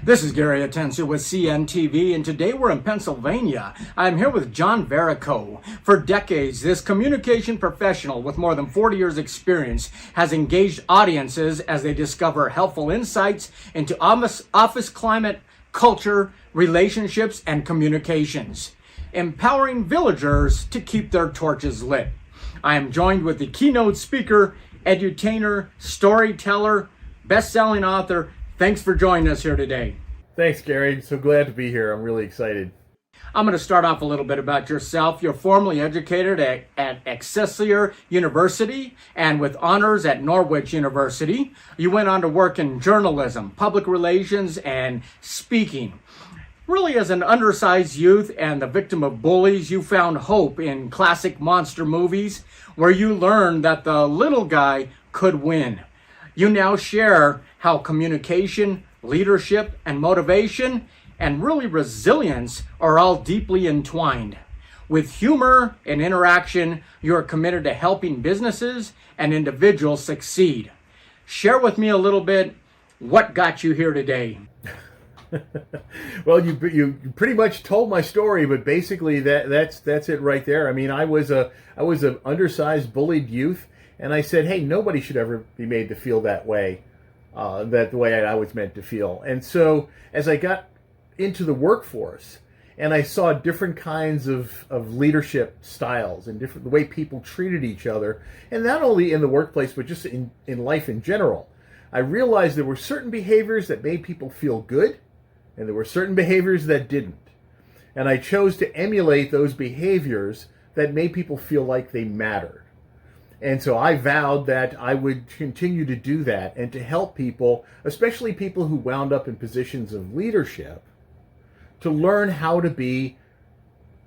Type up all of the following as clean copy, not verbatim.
This is Gary Atencio with CNTV, and today we're in Pennsylvania. I'm here with John Verrico. For decades, this communication professional with more than 40 years experience has engaged audiences as they discover helpful insights into office climate, culture, relationships, and communications, empowering villagers to keep their torches lit. I am joined with the keynote speaker, edutainer, storyteller, best-selling author. Thanks for joining us here today. Thanks, Gary. So glad to be here. I'm really excited. I'm going to start off a little bit about yourself. You're formally educated at Excelsior University and with honors at Norwich University. You went on to work in journalism, public relations, and speaking. Really, as an undersized youth and the victim of bullies, you found hope in classic monster movies where you learned that the little guy could win. You now share how communication, leadership, and motivation, and really resilience are all deeply entwined. With humor and interaction, you are committed to helping businesses and individuals succeed. Share with me a little bit what got you here today. Well, you pretty much told my story, but basically that's it right there. I mean, I was an undersized, bullied youth, and I said, hey, nobody should ever be made to feel that way. That the way I was meant to feel. And so as I got into the workforce and I saw different kinds of leadership styles and the way people treated each other, and not only in the workplace, but just in life in general, I realized there were certain behaviors that made people feel good and there were certain behaviors that didn't. And I chose to emulate those behaviors that made people feel like they mattered. And so I vowed that I would continue to do that and to help people, especially people who wound up in positions of leadership, to learn how to be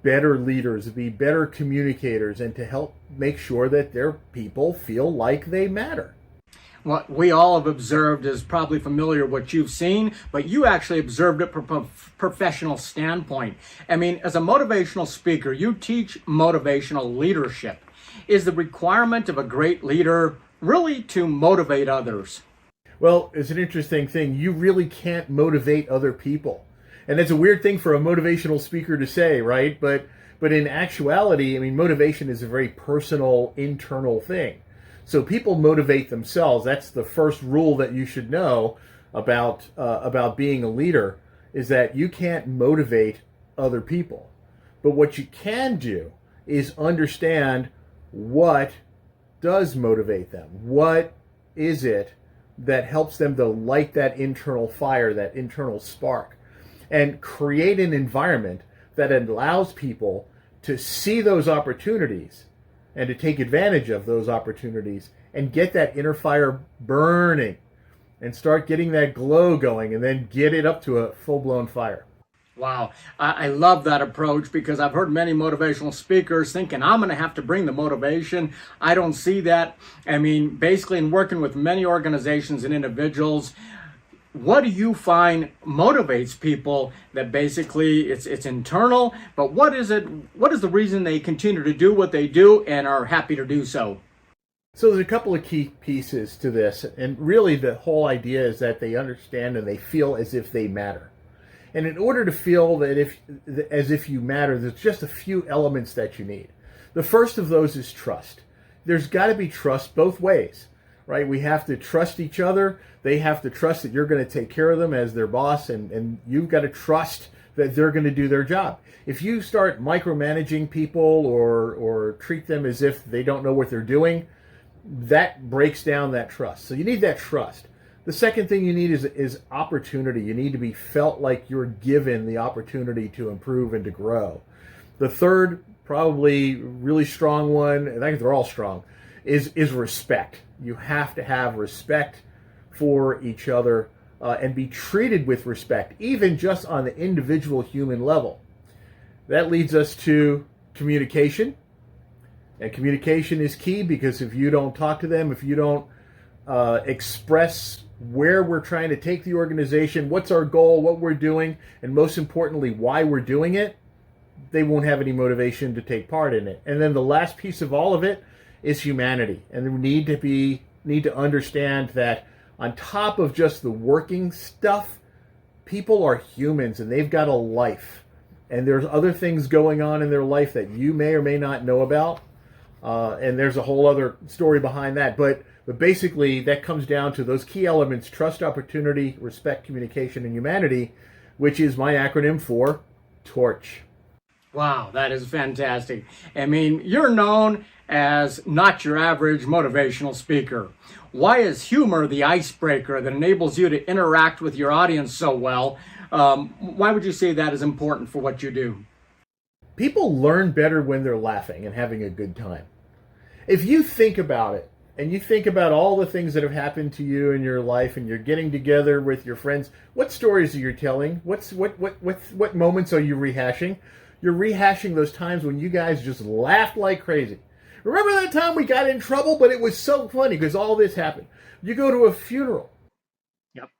better leaders, to be better communicators, and to help make sure that their people feel like they matter. What we all have observed is probably familiar what you've seen, but you actually observed it from a professional standpoint. I mean, as a motivational speaker, you teach motivational leadership. Is the requirement of a great leader really to motivate others? Well, it's an interesting thing. You really can't motivate other people. And it's a weird thing for a motivational speaker to say, right? But in actuality, I mean, motivation is a very personal, internal thing. So people motivate themselves. That's the first rule that you should know about being a leader, is that you can't motivate other people. But what you can do is understand what does motivate them. What is it that helps them to light that internal fire, that internal spark, and create an environment that allows people to see those opportunities and to take advantage of those opportunities and get that inner fire burning and start getting that glow going and then get it up to a full-blown fire. Wow, I love that approach because I've heard many motivational speakers thinking, I'm going to have to bring the motivation. I don't see that. I mean, basically in working with many organizations and individuals, what do you find motivates people that basically it's internal, but what is the reason they continue to do what they do and are happy to do so? So there's a couple of key pieces to this, and really the whole idea is that they understand and they feel as if they matter. And in order to feel that as if you matter, there's just a few elements that you need. The first of those is trust. There's got to be trust both ways, right? We have to trust each other. They have to trust that you're going to take care of them as their boss, and you've got to trust that they're going to do their job. If you start micromanaging people or treat them as if they don't know what they're doing, that breaks down that trust. So you need that trust. The second thing you need is opportunity. You need to be felt like you're given the opportunity to improve and to grow. The third, probably really strong one, and I think they're all strong, is respect. You have to have respect for each other and be treated with respect, even just on the individual human level. That leads us to communication. And communication is key because if you don't talk to them, if you don't express where we're trying to take the organization, what's our goal, what we're doing, and most importantly, why we're doing it, they won't have any motivation to take part in it. And then the last piece of all of it is humanity. And we need to understand that on top of just the working stuff, people are humans and they've got a life. And there's other things going on in their life that you may or may not know about. And there's a whole other story behind that. But basically, that comes down to those key elements: trust, opportunity, respect, communication, and humanity, which is my acronym for TORCH. Wow, that is fantastic. I mean, you're known as not your average motivational speaker. Why is humor the icebreaker that enables you to interact with your audience so well? Why would you say that is important for what you do? People learn better when they're laughing and having a good time. If you think about it, and you think about all the things that have happened to you in your life, and you're getting together with your friends, what stories are you telling? What moments are you rehashing? You're rehashing those times when you guys just laughed like crazy. Remember that time we got in trouble, but it was so funny because all this happened. You go to a funeral. Yep.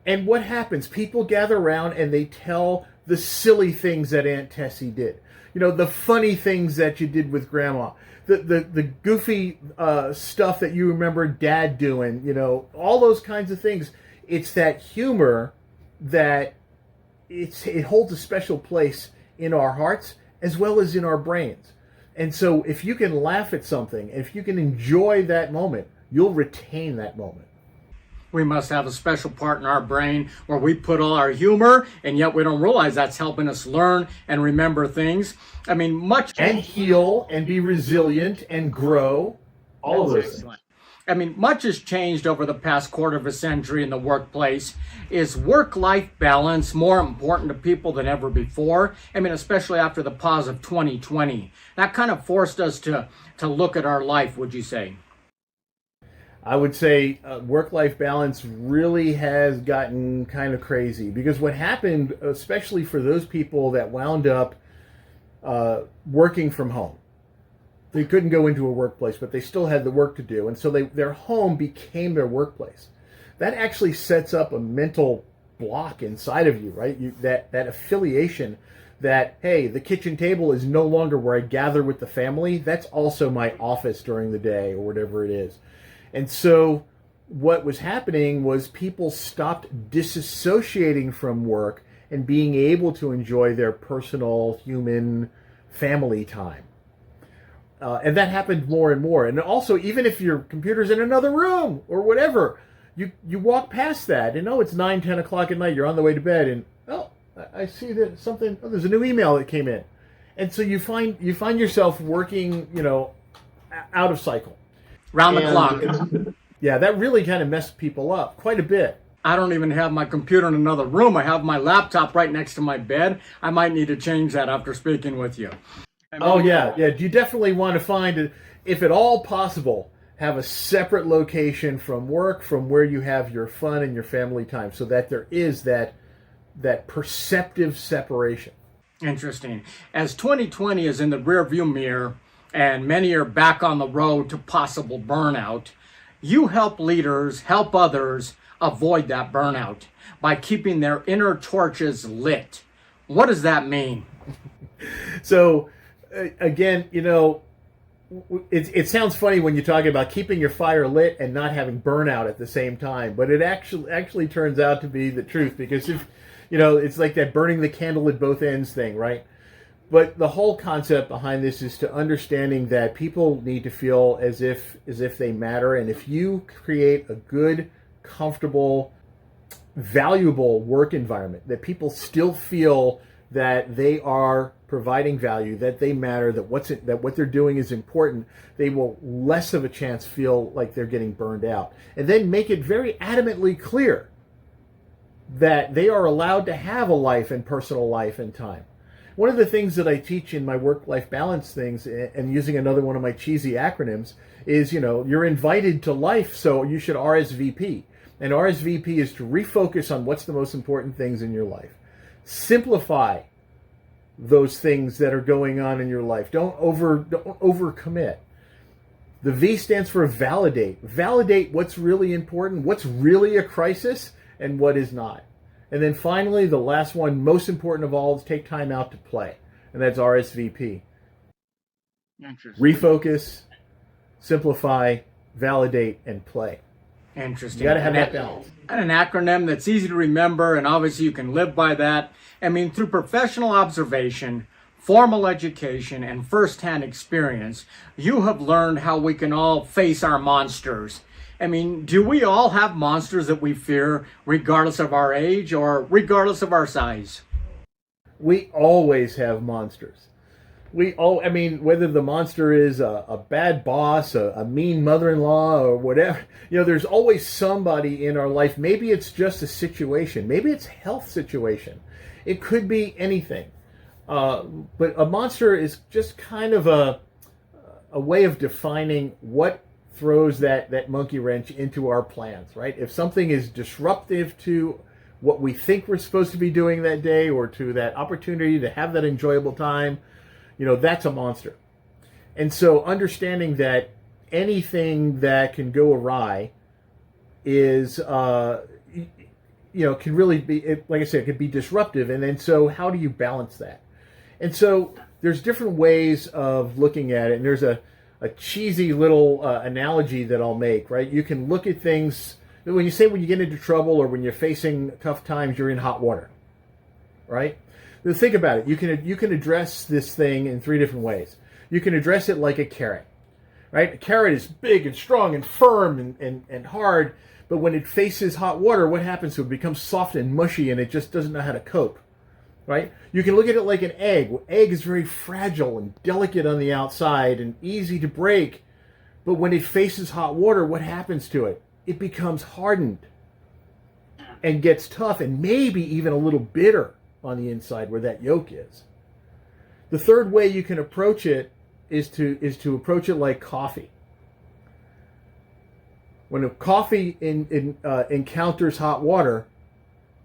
And what happens? People gather around and they tell the silly things that Aunt Tessie did. You know, the funny things that you did with Grandma. The goofy stuff that you remember Dad doing. You know, all those kinds of things. It's that humor that it holds a special place in our hearts as well as in our brains. And so if you can laugh at something, if you can enjoy that moment, you'll retain that moment. We must have a special part in our brain where we put all our humor, and yet we don't realize that's helping us learn and remember things. I mean, much... And heal and be resilient and grow. All of those things. I mean, much has changed over the past quarter of a century in the workplace. Is work-life balance more important to people than ever before? I mean, especially after the pause of 2020. That kind of forced us to look at our life, would you say? I would say work-life balance really has gotten kind of crazy, because what happened, especially for those people that wound up working from home, they couldn't go into a workplace, but they still had the work to do. And so their home became their workplace. That actually sets up a mental block inside of you, right? That affiliation that, hey, the kitchen table is no longer where I gather with the family. That's also my office during the day or whatever it is. And so what was happening was people stopped disassociating from work and being able to enjoy their personal, human, family time. And that happened more and more. And also, even if your computer's in another room or whatever, you walk past that and, it's 9, 10 o'clock at night, you're on the way to bed, and, I see that there's a new email that came in. And so you find yourself working, out of cycle. Round the clock. Yeah, that really kind of messed people up quite a bit. I don't even have my computer in another room. I have my laptop right next to my bed. I might need to change that after speaking with you. Yeah. You definitely want to find, if at all possible, have a separate location from work, from where you have your fun and your family time, so that there is that perceptive separation. Interesting. As 2020 is in the rearview mirror and many are back on the road to possible burnout, you help leaders help others avoid that burnout by keeping their inner torches lit. What does that mean? So, again, it sounds funny when you talk about keeping your fire lit and not having burnout at the same time, but it actually turns out to be the truth, because if it's like that burning the candle at both ends thing, right? But the whole concept behind this is to understanding that people need to feel as if they matter, and if you create a good, comfortable, valuable work environment, that people still feel that they are providing value, that they matter, that what they're doing is important, they will less of a chance feel like they're getting burned out. And then make it very adamantly clear that they are allowed to have a life and personal life and time. One of the things that I teach in my work-life balance things, and using another one of my cheesy acronyms, is, you're invited to life, so you should RSVP. And RSVP is to refocus on what's the most important things in your life. Simplify those things that are going on in your life. Don't overcommit. The V stands for validate. Validate what's really important, what's really a crisis, and what is not. And then finally, the last one, most important of all, is take time out to play. And that's RSVP. Refocus, simplify, validate, and play. Interesting. You got to have that balance. And an acronym that's easy to remember, and obviously you can live by that. I mean, through professional observation, formal education, and firsthand experience, you have learned how we can all face our monsters. I mean, do we all have monsters that we fear, regardless of our age or regardless of our size? We always have monsters. I mean, whether the monster is a bad boss, a mean mother-in-law, or whatever, there's always somebody in our life. Maybe it's just a situation. Maybe it's a health situation. It could be anything. But a monster is just kind of a way of defining what throws that monkey wrench into our plans, right? If something is disruptive to what we think we're supposed to be doing that day, or to that opportunity to have that enjoyable time, that's a monster. And so understanding that anything that can go awry is, can really be, like I said, it could be disruptive. And then so how do you balance that? And so there's different ways of looking at it. And there's a cheesy little analogy that I'll make, right? You can look at things, when you get into trouble or when you're facing tough times, you're in hot water, right? Now think about it. You can address this thing in three different ways. You can address it like a carrot, right? A carrot is big and strong and firm and hard, but when it faces hot water, what happens to it? It becomes soft and mushy, and it just doesn't know how to cope, right? You can look at it like an egg. Well, egg is very fragile and delicate on the outside and easy to break, but when it faces hot water, what happens to it? It becomes hardened and gets tough and maybe even a little bitter on the inside where that yolk is. The third way you can approach it is to approach it like coffee. When a coffee encounters hot water,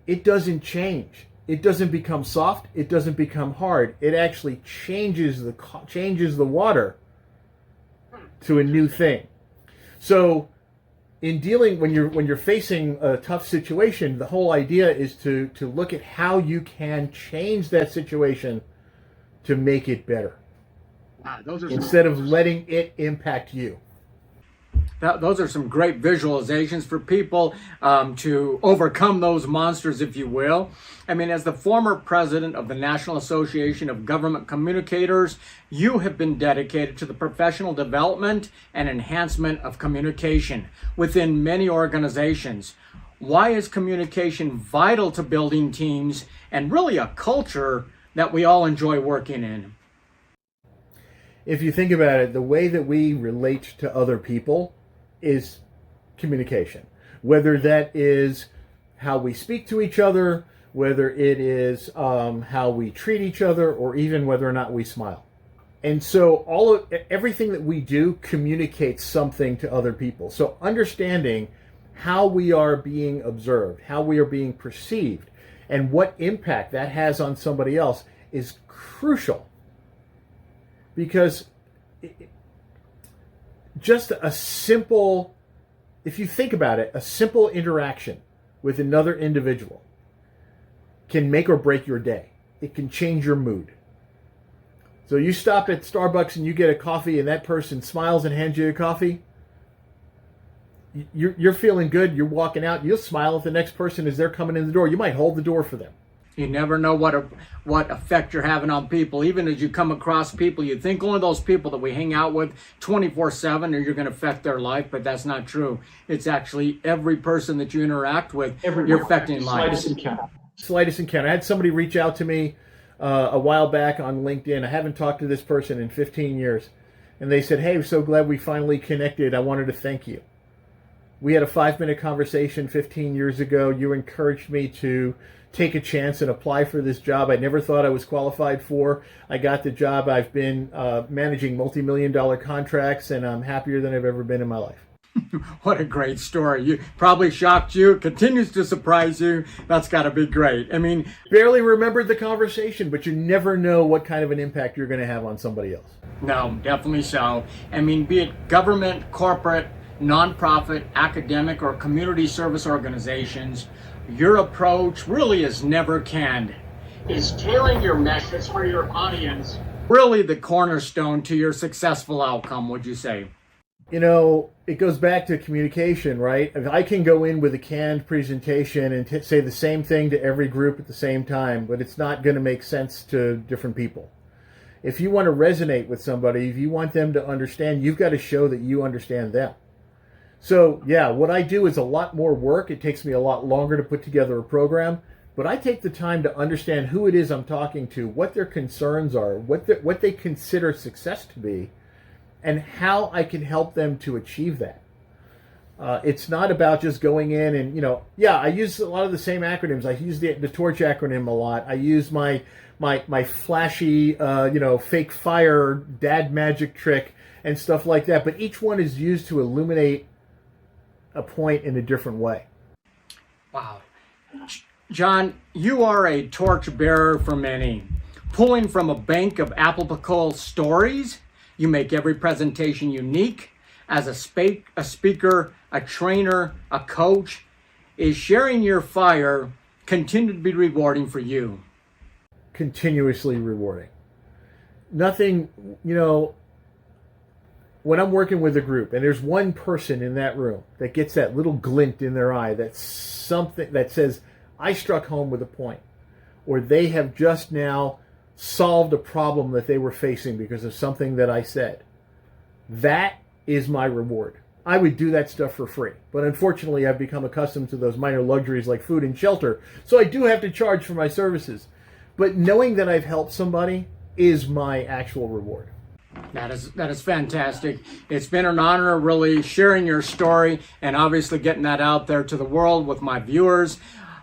it doesn't change. It doesn't become soft. It doesn't become hard. It actually changes the water to a new thing. So in dealing, when you're facing a tough situation, the whole idea is to look at how you can change that situation to make it better, instead of letting it impact you. Those are some great visualizations for people to overcome those monsters, if you will. I mean, as the former president of the National Association of Government Communicators, you have been dedicated to the professional development and enhancement of communication within many organizations. Why is communication vital to building teams and really a culture that we all enjoy working in? If you think about it, the way that we relate to other people is communication. Whether that is how we speak to each other, whether it is how we treat each other, or even whether or not we smile. And so everything that we do communicates something to other people. So understanding how we are being observed, how we are being perceived, and what impact that has on somebody else is crucial. Because just if you think about it, a simple interaction with another individual can make or break your day. It can change your mood. So you stop at Starbucks and you get a coffee and that person smiles and hands you a coffee. You're feeling good. You're walking out. You'll smile at the next person as they're coming in the door. You might hold the door for them. You never know what effect you're having on people. Even as you come across people, you think only those people that we hang out with 24/7 are you're going to affect their life, but that's not true. It's actually every person that you interact with, you're affecting lives. Slightest encounter. I had somebody reach out to me a while back on LinkedIn. I haven't talked to this person in 15 years. And they said, "Hey, I'm so glad we finally connected. I wanted to thank you. We had a 5-minute conversation 15 years ago. You encouraged me to take a chance and apply for this job I never thought I was qualified for. I got the job. I've been managing multi-million-dollar contracts, and I'm happier than I've ever been in my life." What a great story. You probably shocked you, continues to surprise you. That's got to be great. I mean, barely remembered the conversation, but you never know what kind of an impact you're going to have on somebody else. No, definitely so. I mean, be it government, corporate, nonprofit, academic, or community service organizations, your approach really is never canned. Is tailoring your message for your audience really the cornerstone to your successful outcome, would you say? You know, it goes back to communication, right? If I can go in with a canned presentation and say the same thing to every group at the same time, but it's not going to make sense to different people. If you want to resonate with somebody, if you want them to understand, you've got to show that you understand them. So, yeah, what I do is a lot more work. It takes me a lot longer to put together a program, but I take the time to understand who it is I'm talking to, what their concerns are, what they consider success to be, and how I can help them to achieve that. It's not about just going in and, I use a lot of the same acronyms. I use the TORCH acronym a lot. I use my flashy, fake fire dad magic trick and stuff like that. But each one is used to illuminate a point in a different way. Wow. John, you are a torch bearer for many. Pulling from a bank of applicable stories, you make every presentation unique. As a speaker, a trainer, a coach, is sharing your fire continue to be rewarding for you? Continuously rewarding. Nothing, when I'm working with a group and there's one person in that room that gets that little glint in their eye, that's something that says, I struck home with a point, or they have just now solved a problem that they were facing because of something that I said. That is my reward. I would do that stuff for free, but unfortunately I've become accustomed to those minor luxuries like food and shelter, so I do have to charge for my services. But knowing that I've helped somebody is my actual reward. That is fantastic. It's been an honor really sharing your story and obviously getting that out there to the world with my viewers.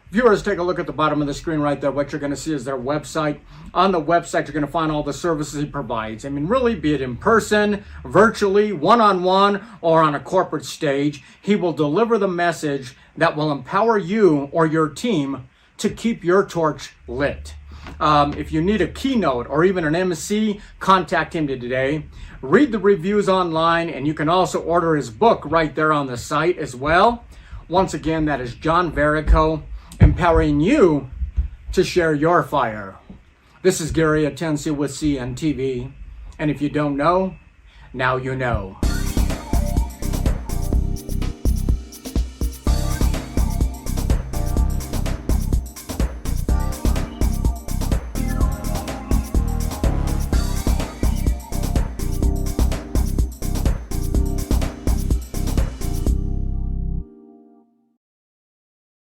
Viewers, take a look at the bottom of the screen right there. What you're going to see is their website. On the website, you're going to find all the services he provides. I mean, really, be it in person, virtually, one-on-one, or on a corporate stage, he will deliver the message that will empower you or your team to keep your torch lit. If you need a keynote or even an MC, contact him today. Read the reviews online, and you can also order his book right there on the site as well. Once again, that is John Verrico, empowering you to share your fire. This is Gary Atencio with CNTV, and if you don't know, now you know.